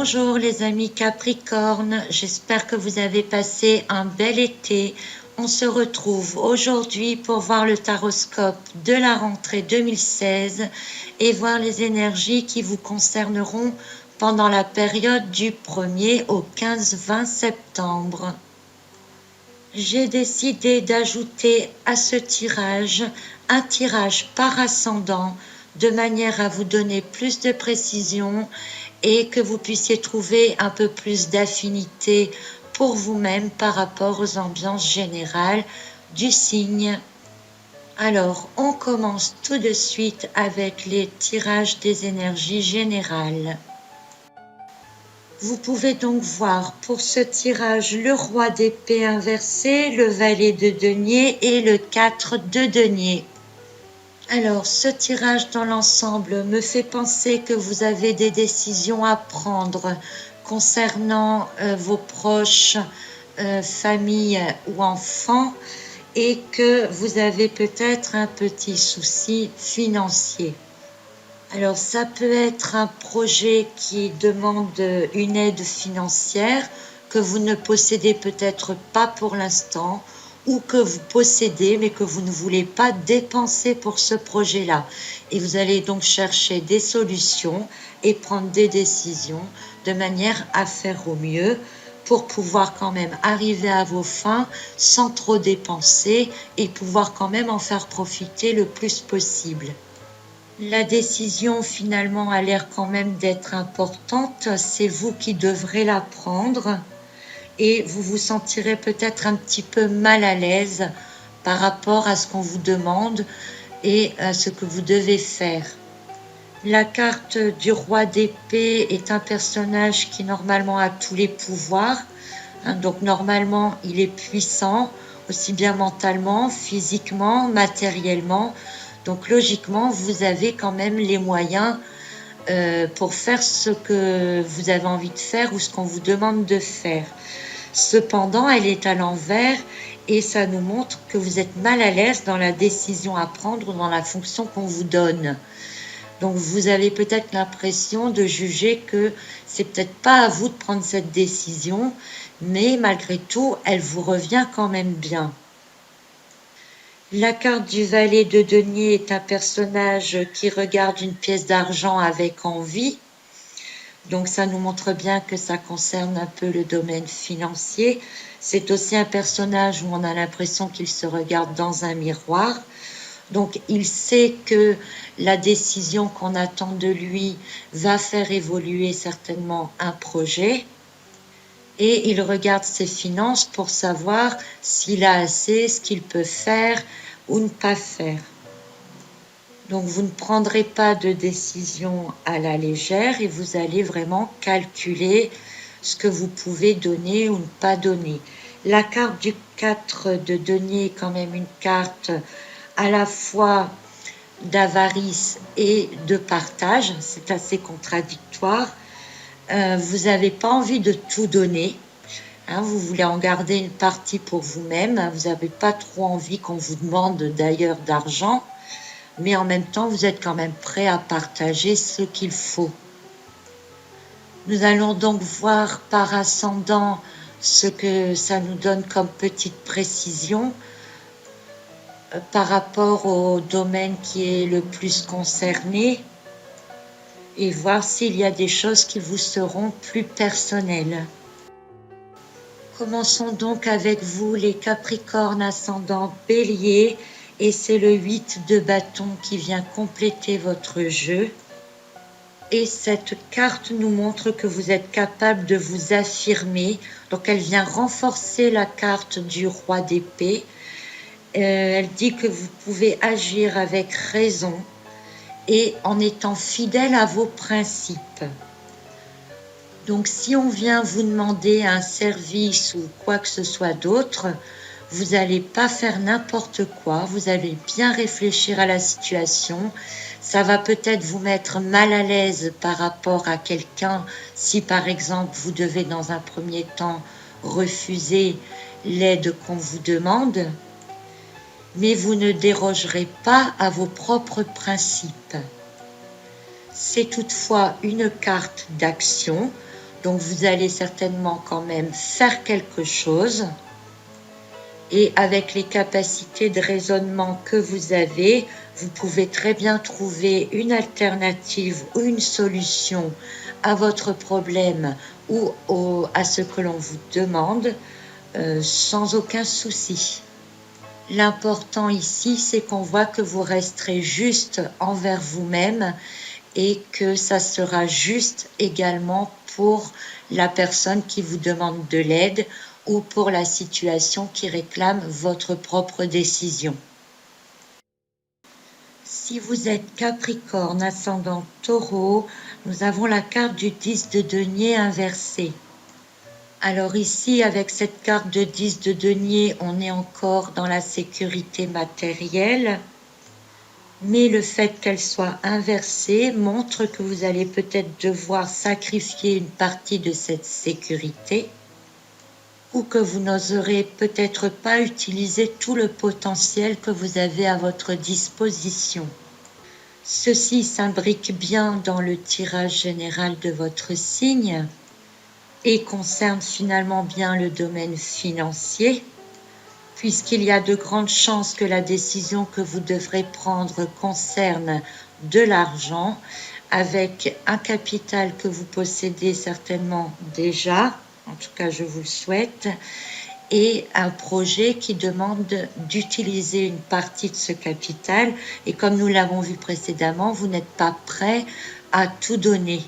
Bonjour les amis Capricorne, j'espère que vous avez passé un bel été. On se retrouve aujourd'hui pour voir le taroscope de la rentrée 2016 et voir les énergies qui vous concerneront pendant la période du 1er au 15-20 septembre. J'ai décidé d'ajouter à ce tirage un tirage par ascendant de manière à vous donner plus de précision et que vous puissiez trouver un peu plus d'affinité pour vous-même par rapport aux ambiances générales du signe. Alors, on commence tout de suite avec les tirages des énergies générales. Vous pouvez donc voir pour ce tirage le roi d'épée inversé, le valet de denier et le 4 de denier. Alors, ce tirage dans l'ensemble me fait penser que vous avez des décisions à prendre concernant vos proches, famille ou enfants et que vous avez peut-être un petit souci financier. Alors, ça peut être un projet qui demande une aide financière que vous ne possédez peut-être pas pour l'instant ou que vous possédez mais que vous ne voulez pas dépenser pour ce projet-là. Et vous allez donc chercher des solutions et prendre des décisions de manière à faire au mieux pour pouvoir quand même arriver à vos fins sans trop dépenser et pouvoir quand même en faire profiter le plus possible. La décision finalement a l'air quand même d'être importante, c'est vous qui devrez la prendre et vous vous sentirez peut-être un petit peu mal à l'aise par rapport à ce qu'on vous demande et à ce que vous devez faire. La carte du roi d'épée est un personnage qui normalement a tous les pouvoirs, donc normalement il est puissant, aussi bien mentalement, physiquement, matériellement. Donc logiquement, vous avez quand même les moyens pour faire ce que vous avez envie de faire ou ce qu'on vous demande de faire. Cependant, elle est à l'envers et ça nous montre que vous êtes mal à l'aise dans la décision à prendre ou dans la fonction qu'on vous donne. Donc vous avez peut-être l'impression de juger que c'est peut-être pas à vous de prendre cette décision, mais malgré tout, elle vous revient quand même bien. La carte du valet de denier est un personnage qui regarde une pièce d'argent avec envie. Donc ça nous montre bien que ça concerne un peu le domaine financier. C'est aussi un personnage où on a l'impression qu'il se regarde dans un miroir. Donc il sait que la décision qu'on attend de lui va faire évoluer certainement un projet. Et il regarde ses finances pour savoir s'il a assez, ce qu'il peut faire ou ne pas faire. Donc vous ne prendrez pas de décision à la légère et vous allez vraiment calculer ce que vous pouvez donner ou ne pas donner. La carte du 4 de denier est quand même une carte à la fois d'avarice et de partage. C'est assez contradictoire. Vous n'avez pas envie de tout donner. Vous voulez en garder une partie pour vous-même. Vous n'avez pas trop envie qu'on vous demande d'ailleurs d'argent. Mais en même temps, vous êtes quand même prêt à partager ce qu'il faut. Nous allons donc voir par ascendant ce que ça nous donne comme petite précision par rapport au domaine qui est le plus concerné et voir s'il y a des choses qui vous seront plus personnelles. Commençons donc avec vous les Capricornes ascendant Bélier et c'est le 8 de bâton qui vient compléter votre jeu. Et cette carte nous montre que vous êtes capable de vous affirmer. Donc elle vient renforcer la carte du roi d'épée. Elle dit que vous pouvez agir avec raison et en étant fidèle à vos principes. Donc si on vient vous demander un service ou quoi que ce soit d'autre, vous n'allez pas faire n'importe quoi, vous allez bien réfléchir à la situation. Ça va peut-être vous mettre mal à l'aise par rapport à quelqu'un si par exemple vous devez dans un premier temps refuser l'aide qu'on vous demande, mais vous ne dérogerez pas à vos propres principes. C'est toutefois une carte d'action, Donc vous allez certainement quand même faire quelque chose. Et avec les capacités de raisonnement que vous avez, vous pouvez très bien trouver une alternative ou une solution à votre problème ou à ce que l'on vous demande sans aucun souci. L'important ici, c'est qu'on voit que vous resterez juste envers vous-même et que ça sera juste également pour la personne qui vous demande de l'aide ou pour la situation qui réclame votre propre décision. Si vous êtes Capricorne, ascendant Taureau, nous avons la carte du 10 de denier inversée. Alors ici, avec cette carte de 10 de denier, on est encore dans la sécurité matérielle. Mais le fait qu'elle soit inversée montre que vous allez peut-être devoir sacrifier une partie de cette sécurité ou que vous n'oserez peut-être pas utiliser tout le potentiel que vous avez à votre disposition. Ceci s'imbrique bien dans le tirage général de votre signe et concerne finalement bien le domaine financier, puisqu'il y a de grandes chances que la décision que vous devrez prendre concerne de l'argent, avec un capital que vous possédez certainement déjà, en tout cas je vous le souhaite, et un projet qui demande d'utiliser une partie de ce capital. Et comme nous l'avons vu précédemment, vous n'êtes pas prêt à tout donner.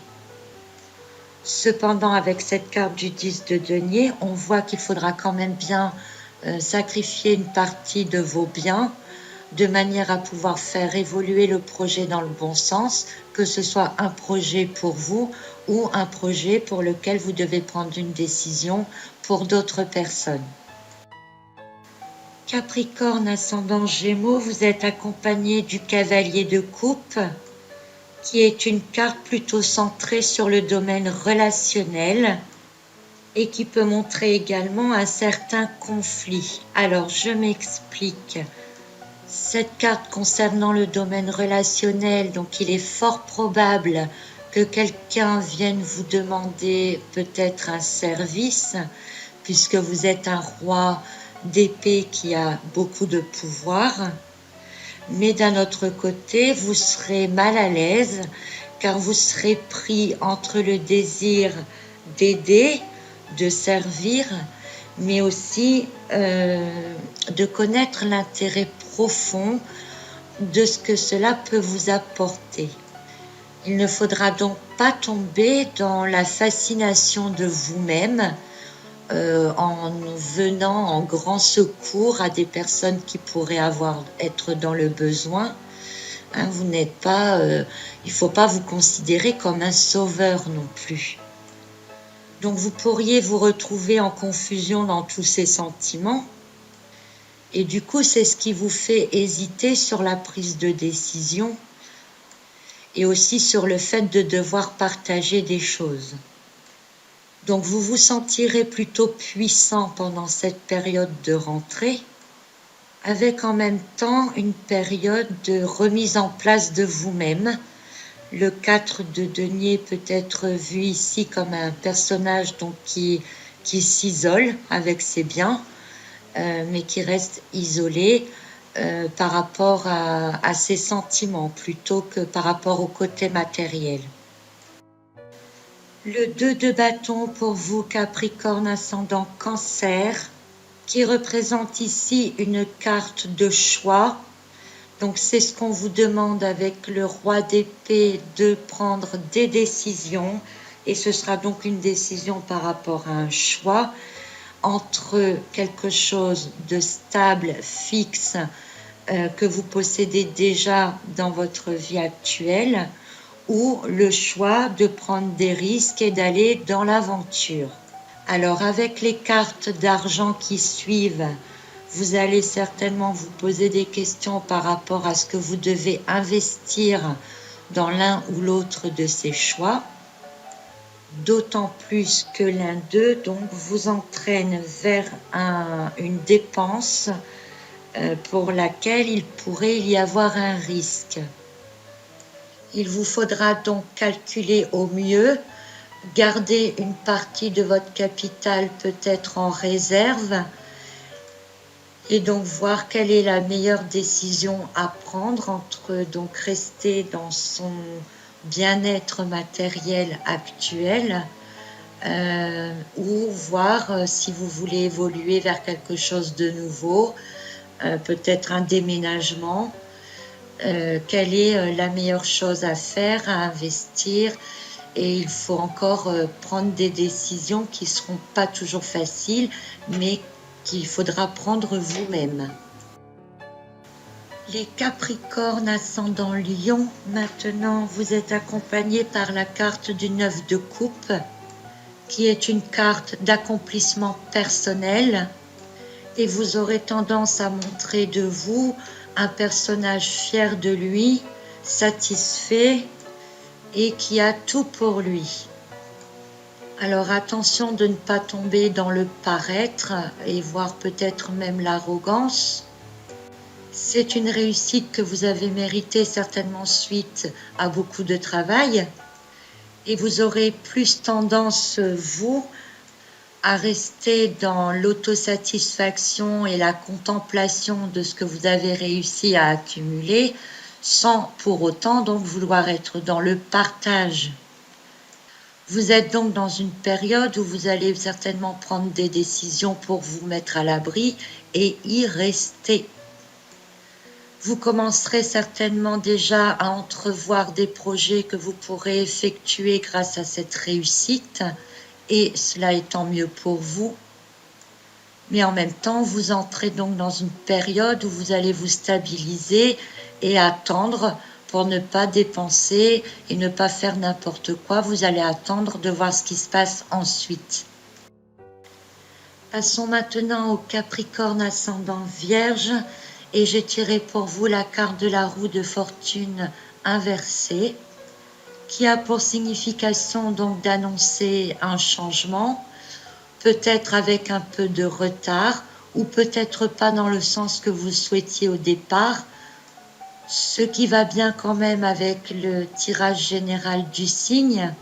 Cependant, avec cette carte du 10 de denier, on voit qu'il faudra quand même bien sacrifier une partie de vos biens de manière à pouvoir faire évoluer le projet dans le bon sens, que ce soit un projet pour vous ou un projet pour lequel vous devez prendre une décision pour d'autres personnes. Capricorne, ascendant Gémeaux, vous êtes accompagné du cavalier de coupe, qui est une carte plutôt centrée sur le domaine relationnel et qui peut montrer également un certain conflit. Alors, je m'explique. Cette carte concernant le domaine relationnel, donc il est fort probable que quelqu'un vienne vous demander peut-être un service, puisque vous êtes un roi d'épée qui a beaucoup de pouvoir. Mais d'un autre côté, vous serez mal à l'aise, car vous serez pris entre le désir d'aider, de servir, mais aussi de connaître l'intérêt profond de ce que cela peut vous apporter. Il ne faudra donc pas tomber dans la fascination de vous-même en venant en grand secours à des personnes qui pourraient être dans le besoin. Hein, vous n'êtes pas, il ne faut pas vous considérer comme un sauveur non plus. Donc vous pourriez vous retrouver en confusion dans tous ces sentiments. Et du coup, c'est ce qui vous fait hésiter sur la prise de décision et aussi sur le fait de devoir partager des choses. Donc vous vous sentirez plutôt puissant pendant cette période de rentrée, avec en même temps une période de remise en place de vous-même. Le 4 de denier peut être vu ici comme un personnage donc qui s'isole avec ses biens, mais qui reste isolé par rapport à ses sentiments plutôt que par rapport au côté matériel. Le 2 de bâton pour vous, Capricorne, ascendant Cancer, qui représente ici une carte de choix. Donc c'est ce qu'on vous demande avec le roi d'épée, de prendre des décisions, et ce sera donc une décision par rapport à un choix entre quelque chose de stable, fixe, que vous possédez déjà dans votre vie actuelle, ou le choix de prendre des risques et d'aller dans l'aventure. Alors avec les cartes d'argent qui suivent, vous allez certainement vous poser des questions par rapport à ce que vous devez investir dans l'un ou l'autre de ces choix, d'autant plus que l'un d'eux donc vous entraîne vers une dépense pour laquelle il pourrait y avoir un risque. Il vous faudra donc calculer au mieux Gardez une partie de votre capital peut-être en réserve et donc voir quelle est la meilleure décision à prendre entre donc rester dans son bien-être matériel actuel ou voir si vous voulez évoluer vers quelque chose de nouveau, peut-être un déménagement. Quelle est la meilleure chose à faire, à investir, et il faut encore prendre des décisions qui ne seront pas toujours faciles, mais qu'il faudra prendre vous-même. Les Capricornes ascendant Lion, maintenant vous êtes accompagnés par la carte du 9 de coupe, qui est une carte d'accomplissement personnel, et vous aurez tendance à montrer de vous un personnage fier de lui, satisfait et qui a tout pour lui. Alors attention de ne pas tomber dans le paraître et voire peut-être même l'arrogance. C'est une réussite que vous avez méritée certainement suite à beaucoup de travail et vous aurez plus tendance, vous, à rester dans l'autosatisfaction et la contemplation de ce que vous avez réussi à accumuler sans pour autant donc vouloir être dans le partage. Vous êtes donc dans une période où vous allez certainement prendre des décisions pour vous mettre à l'abri et y rester. Vous commencerez certainement déjà à entrevoir des projets que vous pourrez effectuer grâce à cette réussite, et cela étant mieux pour vous. Mais en même temps, vous entrez donc dans une période où vous allez vous stabiliser et attendre pour ne pas dépenser et ne pas faire n'importe quoi. Vous allez attendre de voir ce qui se passe ensuite. Passons maintenant au Capricorne ascendant Vierge et j'ai tiré pour vous la carte de la roue de fortune inversée qui a pour signification donc d'annoncer un changement, peut-être avec un peu de retard ou peut-être pas dans le sens que vous souhaitiez au départ, ce qui va bien quand même avec le tirage général du signe,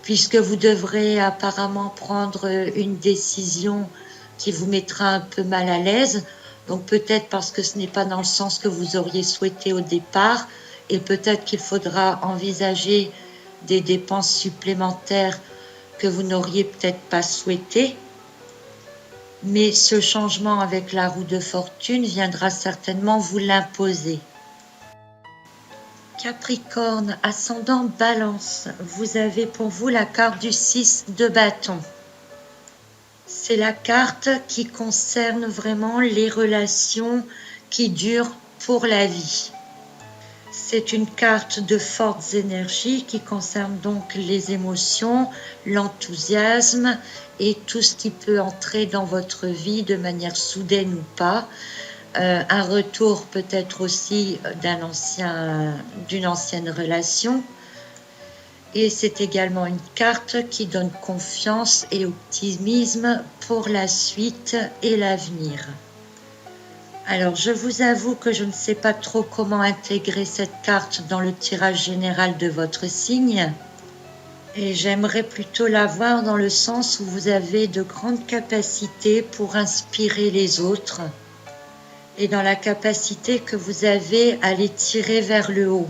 puisque vous devrez apparemment prendre une décision qui vous mettra un peu mal à l'aise, donc peut-être parce que ce n'est pas dans le sens que vous auriez souhaité au départ, et peut-être qu'il faudra envisager des dépenses supplémentaires que vous n'auriez peut-être pas souhaité. Mais ce changement avec la roue de fortune viendra certainement vous l'imposer. Capricorne, ascendant Balance, vous avez pour vous la carte du 6 de bâton. C'est la carte qui concerne vraiment les relations qui durent pour la vie. C'est une carte de fortes énergies qui concerne donc les émotions, l'enthousiasme et tout ce qui peut entrer dans votre vie de manière soudaine ou pas. Un retour peut-être aussi d'une ancienne relation. Et c'est également une carte qui donne confiance et optimisme pour la suite et l'avenir. Alors, je vous avoue que je ne sais pas trop comment intégrer cette carte dans le tirage général de votre signe. Et j'aimerais plutôt la voir dans le sens où vous avez de grandes capacités pour inspirer les autres et dans la capacité que vous avez à les tirer vers le haut.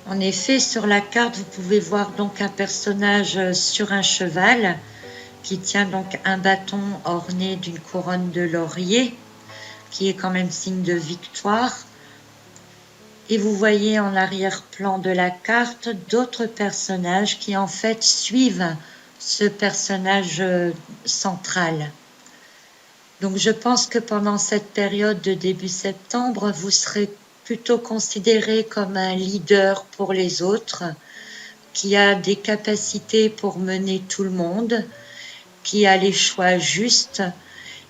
En effet, sur la carte, vous pouvez voir donc un personnage sur un cheval qui tient donc un bâton orné d'une couronne de laurier, qui est quand même signe de victoire. Et vous voyez en arrière-plan de la carte d'autres personnages qui en fait suivent ce personnage central. Donc je pense que pendant cette période de début septembre, vous serez plutôt considéré comme un leader pour les autres, qui a des capacités pour mener tout le monde, qui a les choix justes,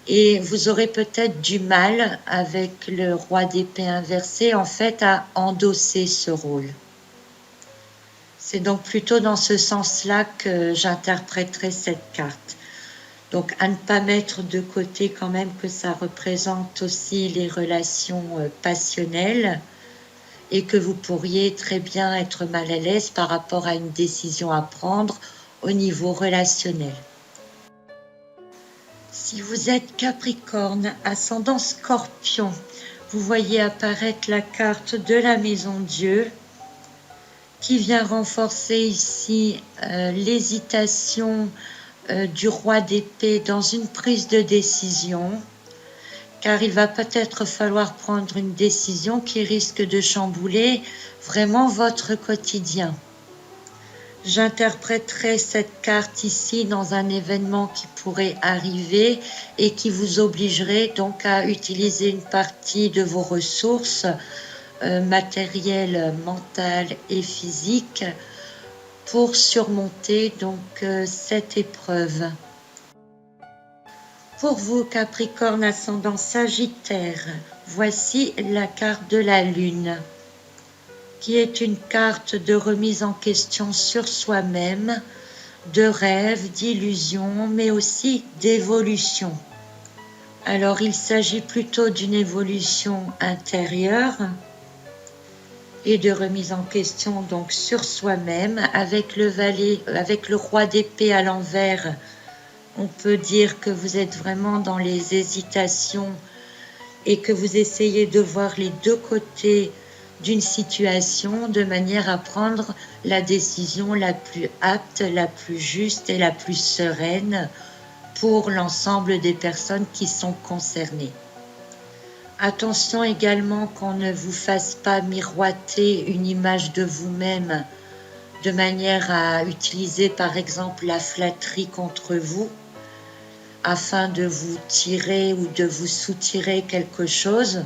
et vous aurez peut-être du mal avec le roi d'épée inversé en fait à endosser ce rôle. C'est donc plutôt dans ce sens-là que j'interpréterai cette carte. Donc à ne pas mettre de côté quand même que ça représente aussi les relations passionnelles et que vous pourriez très bien être mal à l'aise par rapport à une décision à prendre au niveau relationnel. Si vous êtes Capricorne, ascendant Scorpion, vous voyez apparaître la carte de la Maison Dieu qui vient renforcer ici l'hésitation du roi d'épée dans une prise de décision, car il va peut-être falloir prendre une décision qui risque de chambouler vraiment votre quotidien. J'interpréterai cette carte ici dans un événement qui pourrait arriver et qui vous obligerait donc à utiliser une partie de vos ressources matérielles, mentales et physiques pour surmonter donc cette épreuve. Pour vous, Capricorne ascendant Sagittaire, voici la carte de la Lune, qui est une carte de remise en question sur soi-même, de rêve, d'illusion, mais aussi d'évolution. Alors, il s'agit plutôt d'une évolution intérieure et de remise en question donc sur soi-même. Avec le roi d'épée à l'envers, on peut dire que vous êtes vraiment dans les hésitations et que vous essayez de voir les deux côtés d'une situation de manière à prendre la décision la plus apte, la plus juste et la plus sereine pour l'ensemble des personnes qui sont concernées. Attention également qu'on ne vous fasse pas miroiter une image de vous-même de manière à utiliser par exemple la flatterie contre vous afin de vous tirer ou de vous soutirer quelque chose.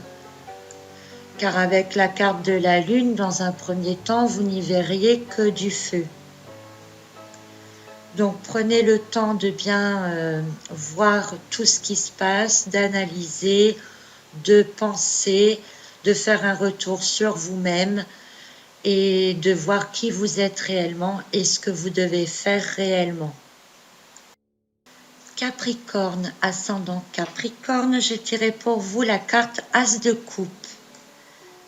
Car avec la carte de la Lune, dans un premier temps, vous n'y verriez que du feu. Donc prenez le temps de bien voir tout ce qui se passe, d'analyser, de penser, de faire un retour sur vous-même et de voir qui vous êtes réellement et ce que vous devez faire réellement. Capricorne, ascendant Capricorne, je tirais pour vous la carte As de coupe.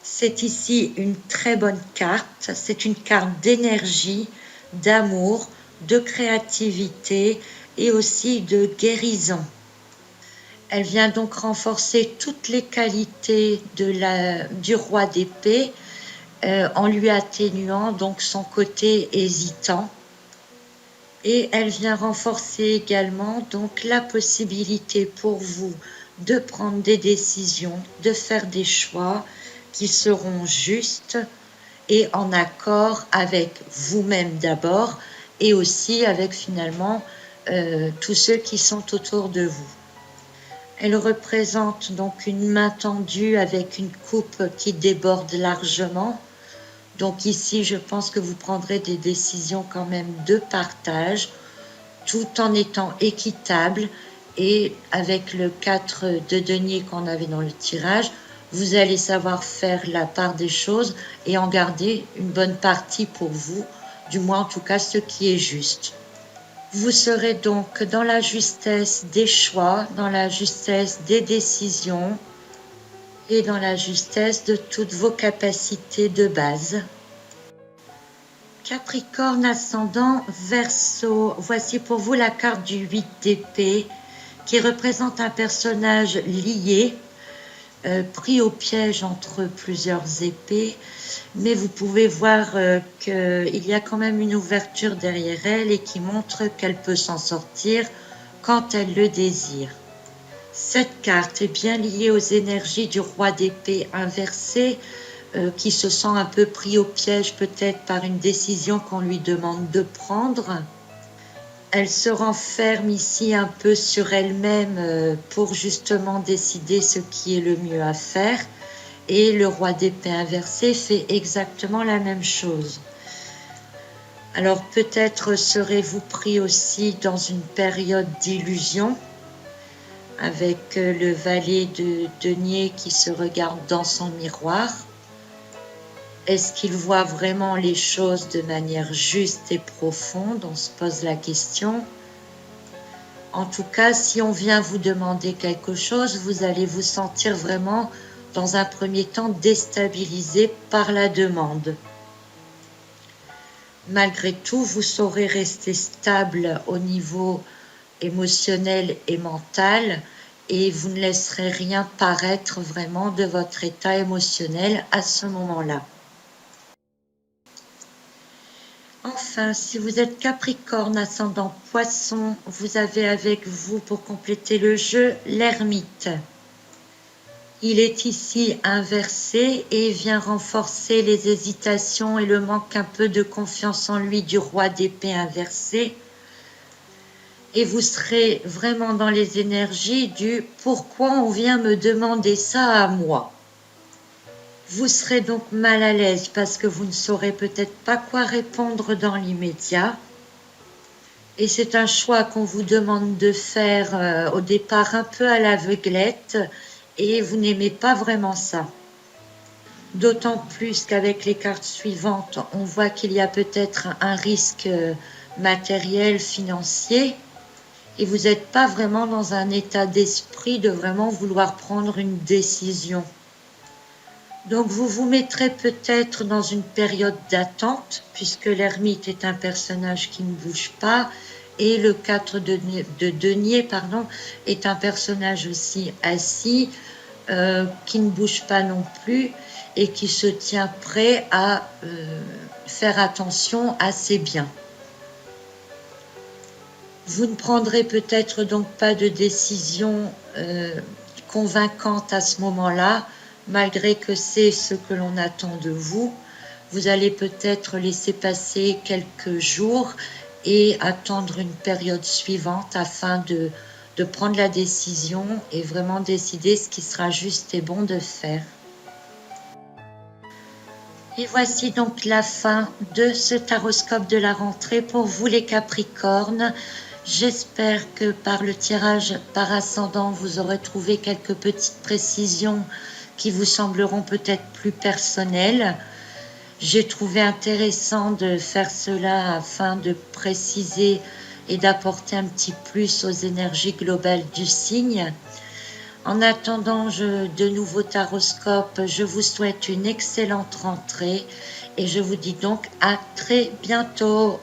C'est ici une très bonne carte, c'est une carte d'énergie, d'amour, de créativité et aussi de guérison. Elle vient donc renforcer toutes les qualités du roi d'épée en lui atténuant donc son côté hésitant. Et elle vient renforcer également donc la possibilité pour vous de prendre des décisions, de faire des choix qui seront justes et en accord avec vous-même d'abord et aussi avec finalement tous ceux qui sont autour de vous. Elle représente donc une main tendue avec une coupe qui déborde largement. Donc ici, je pense que vous prendrez des décisions quand même de partage, tout en étant équitable. Et avec le 4 de denier qu'on avait dans le tirage, vous allez savoir faire la part des choses et en garder une bonne partie pour vous, du moins en tout cas ce qui est juste. Vous serez donc dans la justesse des choix, dans la justesse des décisions et dans la justesse de toutes vos capacités de base. Capricorne ascendant Verseau, voici pour vous la carte du 8 d'épée qui représente un personnage lié, pris au piège entre plusieurs épées, mais vous pouvez voir qu'il y a quand même une ouverture derrière elle et qui montre qu'elle peut s'en sortir quand elle le désire. Cette carte est bien liée aux énergies du roi d'épée inversé, qui se sent un peu pris au piège peut-être par une décision qu'on lui demande de prendre. Elle se renferme ici un peu sur elle-même pour justement décider ce qui est le mieux à faire. Et le roi d'épée inversé fait exactement la même chose. Alors peut-être serez-vous pris aussi dans une période d'illusion avec le valet de denier qui se regarde dans son miroir. Est-ce qu'il voit vraiment les choses de manière juste et profonde? On se pose la question. En tout cas, si on vient vous demander quelque chose, vous allez vous sentir vraiment dans un premier temps déstabilisé par la demande. Malgré tout, vous saurez rester stable au niveau émotionnel et mental et vous ne laisserez rien paraître vraiment de votre état émotionnel à ce moment-là. Enfin, si vous êtes Capricorne, ascendant Poisson, vous avez avec vous pour compléter le jeu l'ermite. Il est ici inversé et vient renforcer les hésitations et le manque un peu de confiance en lui du roi d'épée inversé. Et vous serez vraiment dans les énergies du pourquoi on vient me demander ça à moi. Vous serez donc mal à l'aise parce que vous ne saurez peut-être pas quoi répondre dans l'immédiat. Et c'est un choix qu'on vous demande de faire au départ un peu à l'aveuglette et vous n'aimez pas vraiment ça. D'autant plus qu'avec les cartes suivantes, on voit qu'il y a peut-être un risque matériel, financier, et vous n'êtes pas vraiment dans un état d'esprit de vraiment vouloir prendre une décision. Donc vous vous mettrez peut-être dans une période d'attente, puisque l'ermite est un personnage qui ne bouge pas, et le 4 de denier est un personnage aussi assis, qui ne bouge pas non plus, et qui se tient prêt à faire attention à ses biens. Vous ne prendrez peut-être donc pas de décision convaincante à ce moment-là, malgré que c'est ce que l'on attend de vous. Vous allez peut-être laisser passer quelques jours et attendre une période suivante afin de prendre la décision et vraiment décider ce qui sera juste et bon de faire. Et voici donc la fin de ce taroscope de la rentrée pour vous les Capricornes. J'espère que par le tirage par ascendant, vous aurez trouvé quelques petites précisions qui vous sembleront peut-être plus personnelles. J'ai trouvé intéressant de faire cela afin de préciser et d'apporter un petit plus aux énergies globales du signe. En attendant de nouveaux taroscopes, je vous souhaite une excellente rentrée et je vous dis donc à très bientôt.